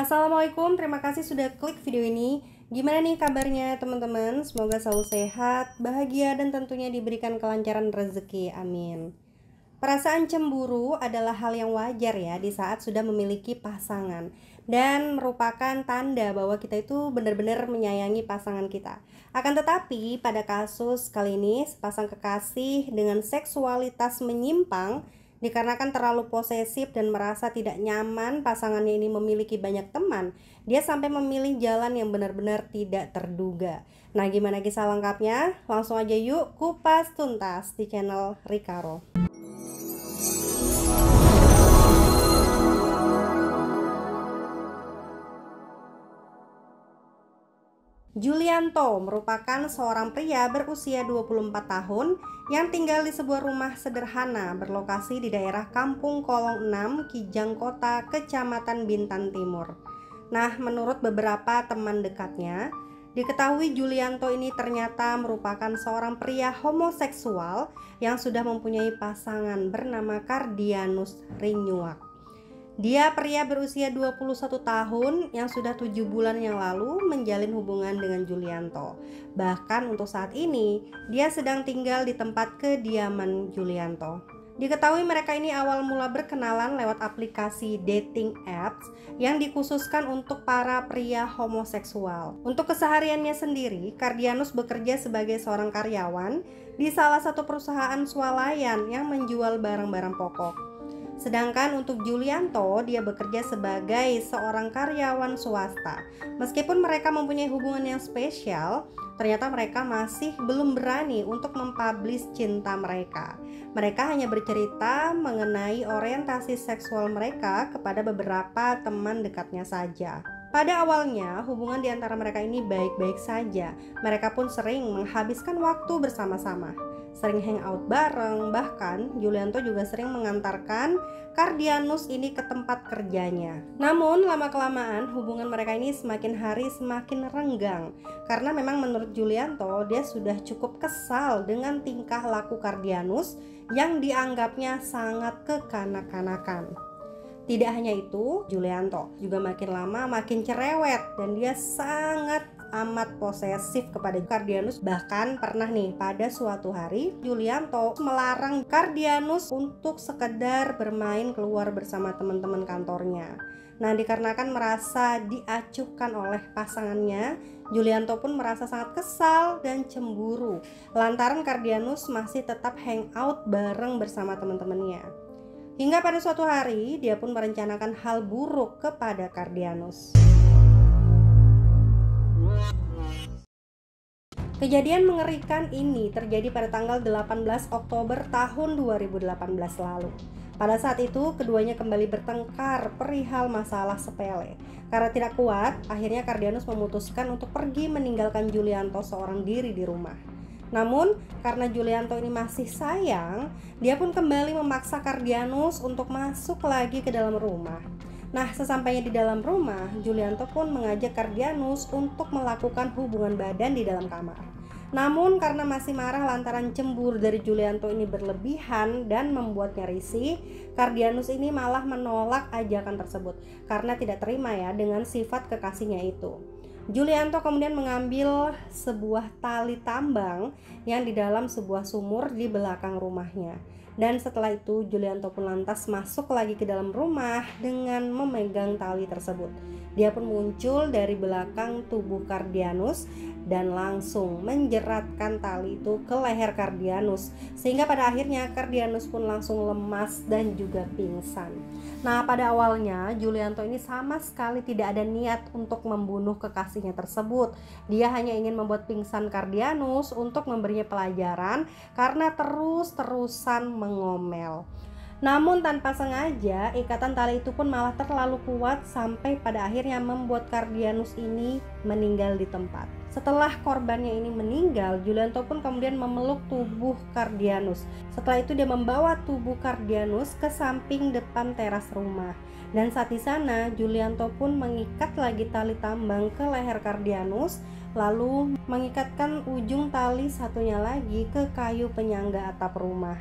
Assalamualaikum, terima kasih sudah klik video ini. Gimana nih kabarnya teman-teman? Semoga selalu sehat, bahagia, dan tentunya diberikan kelancaran rezeki, amin. Perasaan cemburu adalah hal yang wajar ya di saat sudah memiliki pasangan, dan merupakan tanda bahwa kita itu benar-benar menyayangi pasangan kita. Akan tetapi pada kasus kali ini, sepasang kekasih dengan seksualitas menyimpang dikarenakan terlalu posesif dan merasa tidak nyaman pasangannya ini memiliki banyak teman, dia sampai memilih jalan yang benar-benar tidak terduga. Nah, gimana kisah lengkapnya? Langsung aja yuk kupas tuntas di channel Rikaro. Julianto merupakan seorang pria berusia 24 tahun yang tinggal di sebuah rumah sederhana berlokasi di daerah Kampung Kolong 6, Kijang Kota, Kecamatan Bintan Timur. Nah, menurut beberapa teman dekatnya, diketahui Julianto ini ternyata merupakan seorang pria homoseksual yang sudah mempunyai pasangan bernama Kardianus Rinyuak. Dia pria berusia 21 tahun yang sudah 7 bulan yang lalu menjalin hubungan dengan Julianto. Bahkan untuk saat ini, dia sedang tinggal di tempat kediaman Julianto. Diketahui mereka ini awal mula berkenalan lewat aplikasi dating apps yang dikhususkan untuk para pria homoseksual. Untuk kesehariannya sendiri, Kardianus bekerja sebagai seorang karyawan di salah satu perusahaan swalayan yang menjual barang-barang pokok. Sedangkan untuk Julianto, dia bekerja sebagai seorang karyawan swasta. Meskipun mereka mempunyai hubungan yang spesial, ternyata mereka masih belum berani untuk mempublish cinta mereka. Mereka hanya bercerita mengenai orientasi seksual mereka kepada beberapa teman dekatnya saja. Pada awalnya, hubungan di antara mereka ini baik-baik saja. Mereka pun sering menghabiskan waktu bersama-sama, sering hangout bareng, bahkan Julianto juga sering mengantarkan Kardianus ini ke tempat kerjanya. Namun lama-kelamaan hubungan mereka ini semakin hari semakin renggang, karena memang menurut Julianto dia sudah cukup kesal dengan tingkah laku Kardianus yang dianggapnya sangat kekanak-kanakan. Tidak hanya itu, Julianto juga makin lama makin cerewet dan dia sangat amat posesif kepada Kardianus. Bahkan pernah nih pada suatu hari Julianto melarang Kardianus untuk sekedar bermain keluar bersama teman-teman kantornya. Nah, dikarenakan merasa diacuhkan oleh pasangannya, Julianto pun merasa sangat kesal dan cemburu lantaran Kardianus masih tetap hangout bareng bersama teman-temannya. Hingga pada suatu hari dia pun merencanakan hal buruk kepada Kardianus. Kejadian mengerikan ini terjadi pada tanggal 18 Oktober tahun 2018 lalu. Pada saat itu keduanya kembali bertengkar perihal masalah sepele. Karena tidak kuat, akhirnya Kardianus memutuskan untuk pergi meninggalkan Julianto seorang diri di rumah. Namun karena Julianto ini masih sayang, dia pun kembali memaksa Kardianus untuk masuk lagi ke dalam rumah. Nah, sesampainya di dalam rumah, Julianto pun mengajak Kardianus untuk melakukan hubungan badan di dalam kamar. Namun karena masih marah lantaran cemburu dari Julianto ini berlebihan dan membuatnya risih, Kardianus ini malah menolak ajakan tersebut karena tidak terima ya dengan sifat kekasihnya itu. Julianto kemudian mengambil sebuah tali tambang yang di dalam sebuah sumur di belakang rumahnya. Dan setelah itu Julianto pun lantas masuk lagi ke dalam rumah dengan memegang tali tersebut. Dia pun muncul dari belakang tubuh Kardianus dan langsung menjeratkan tali itu ke leher Kardianus, sehingga pada akhirnya Kardianus pun langsung lemas dan juga pingsan. Nah, pada awalnya Julianto ini sama sekali tidak ada niat untuk membunuh kekasihnya tersebut. Dia hanya ingin membuat pingsan Kardianus untuk memberinya pelajaran karena terus-terusan mengomel. Namun tanpa sengaja, ikatan tali itu pun malah terlalu kuat sampai pada akhirnya membuat Kardianus ini meninggal di tempat. Setelah korbannya ini meninggal, Julianto pun kemudian memeluk tubuh Kardianus. Setelah itu dia membawa tubuh Kardianus ke samping depan teras rumah. Dan saat di sana, Julianto pun mengikat lagi tali tambang ke leher Kardianus, lalu mengikatkan ujung tali satunya lagi ke kayu penyangga atap rumah.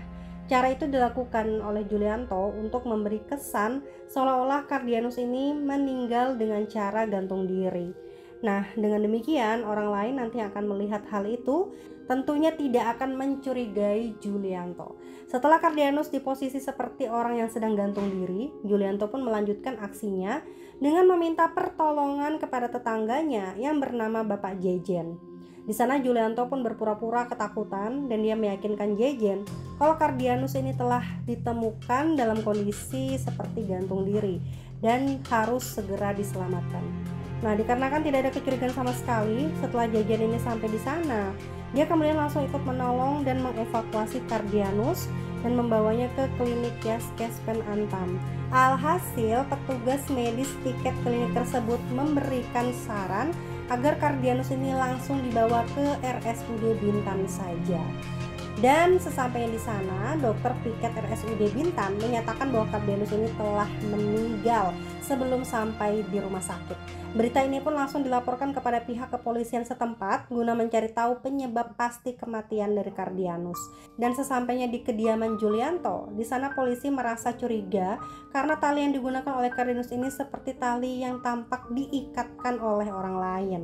Cara itu dilakukan oleh Julianto untuk memberi kesan seolah-olah Kardianus ini meninggal dengan cara gantung diri. Nah, dengan demikian orang lain nanti akan melihat hal itu, tentunya tidak akan mencurigai Julianto. Setelah Kardianus di posisi seperti orang yang sedang gantung diri, Julianto pun melanjutkan aksinya dengan meminta pertolongan kepada tetangganya yang bernama Bapak Jejen. Di sana Julianto pun berpura-pura ketakutan dan dia meyakinkan Jejen kalau Kardianus ini telah ditemukan dalam kondisi seperti gantung diri dan harus segera diselamatkan. Nah, dikarenakan tidak ada kecurigaan sama sekali, setelah Jejen ini sampai di sana, dia kemudian langsung ikut menolong dan mengevakuasi Kardianus dan membawanya ke klinik Yaskespen Antam. Alhasil, petugas medis tiket klinik tersebut memberikan saran agar Kardianus ini langsung dibawa ke RSUD Bintan saja. Dan sesampainya di sana, dokter piket RSUD Bintan menyatakan bahwa Kardianus ini telah meninggal sebelum sampai di rumah sakit. Berita ini pun langsung dilaporkan kepada pihak kepolisian setempat guna mencari tahu penyebab pasti kematian dari Kardianus. Dan sesampainya di kediaman Julianto, di sana polisi merasa curiga karena tali yang digunakan oleh Kardianus ini seperti tali yang tampak diikatkan oleh orang lain.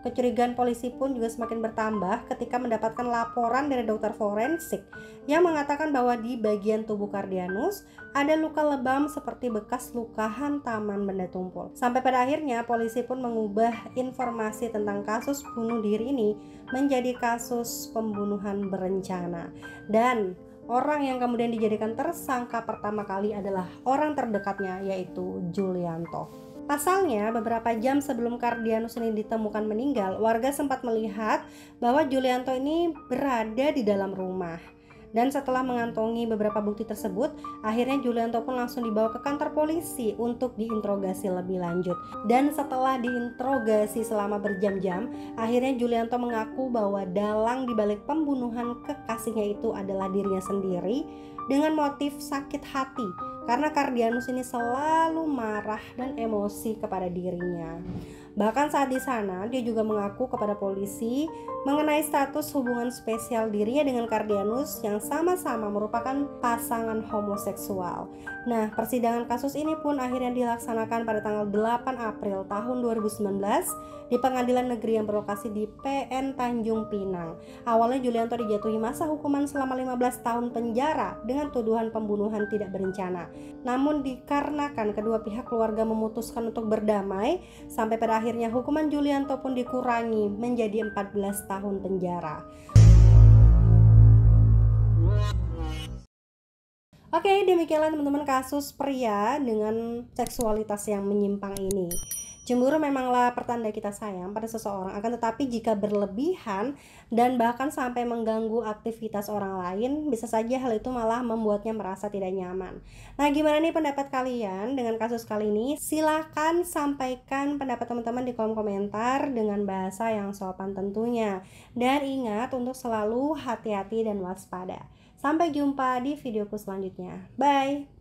Kecurigaan polisi pun juga semakin bertambah ketika mendapatkan laporan dari dokter forensik yang mengatakan bahwa di bagian tubuh Kardianus ada luka lebam seperti bekas luka hantaman benda tumpul. Sampai pada akhirnya polisi pun mengubah informasi tentang kasus bunuh diri ini menjadi kasus pembunuhan berencana. Dan orang yang kemudian dijadikan tersangka pertama kali adalah orang terdekatnya, yaitu Julianto. Pasalnya, beberapa jam sebelum Kardianus ini ditemukan meninggal, warga sempat melihat bahwa Julianto ini berada di dalam rumah. Dan setelah mengantongi beberapa bukti tersebut, akhirnya Julianto pun langsung dibawa ke kantor polisi untuk diinterogasi lebih lanjut. Dan setelah diinterogasi selama berjam-jam, akhirnya Julianto mengaku bahwa dalang dibalik pembunuhan kekasihnya itu adalah dirinya sendiri dengan motif sakit hati karena Kardianus ini selalu marah dan emosi kepada dirinya. Bahkan saat di sana dia juga mengaku kepada polisi mengenai status hubungan spesial dirinya dengan Kardianus yang sama-sama merupakan pasangan homoseksual. Nah, persidangan kasus ini pun akhirnya dilaksanakan pada tanggal 8 April tahun 2019 di Pengadilan Negeri yang berlokasi di PN Tanjung Pinang. Awalnya Julianto dijatuhi masa hukuman selama 15 tahun penjara dengan tuduhan pembunuhan tidak berencana. Namun dikarenakan kedua pihak keluarga memutuskan untuk berdamai, sampai pada akhirnya hukuman Julianto pun dikurangi menjadi 14 tahun penjara. Oke, demikianlah teman-teman kasus pria dengan seksualitas yang menyimpang ini. Cemburu memanglah pertanda kita sayang pada seseorang, akan tetapi jika berlebihan dan bahkan sampai mengganggu aktivitas orang lain, bisa saja hal itu malah membuatnya merasa tidak nyaman. Nah, gimana nih pendapat kalian dengan kasus kali ini? Silahkan sampaikan pendapat teman-teman di kolom komentar dengan bahasa yang sopan tentunya. Dan ingat untuk selalu hati-hati dan waspada. Sampai jumpa di videoku selanjutnya. Bye!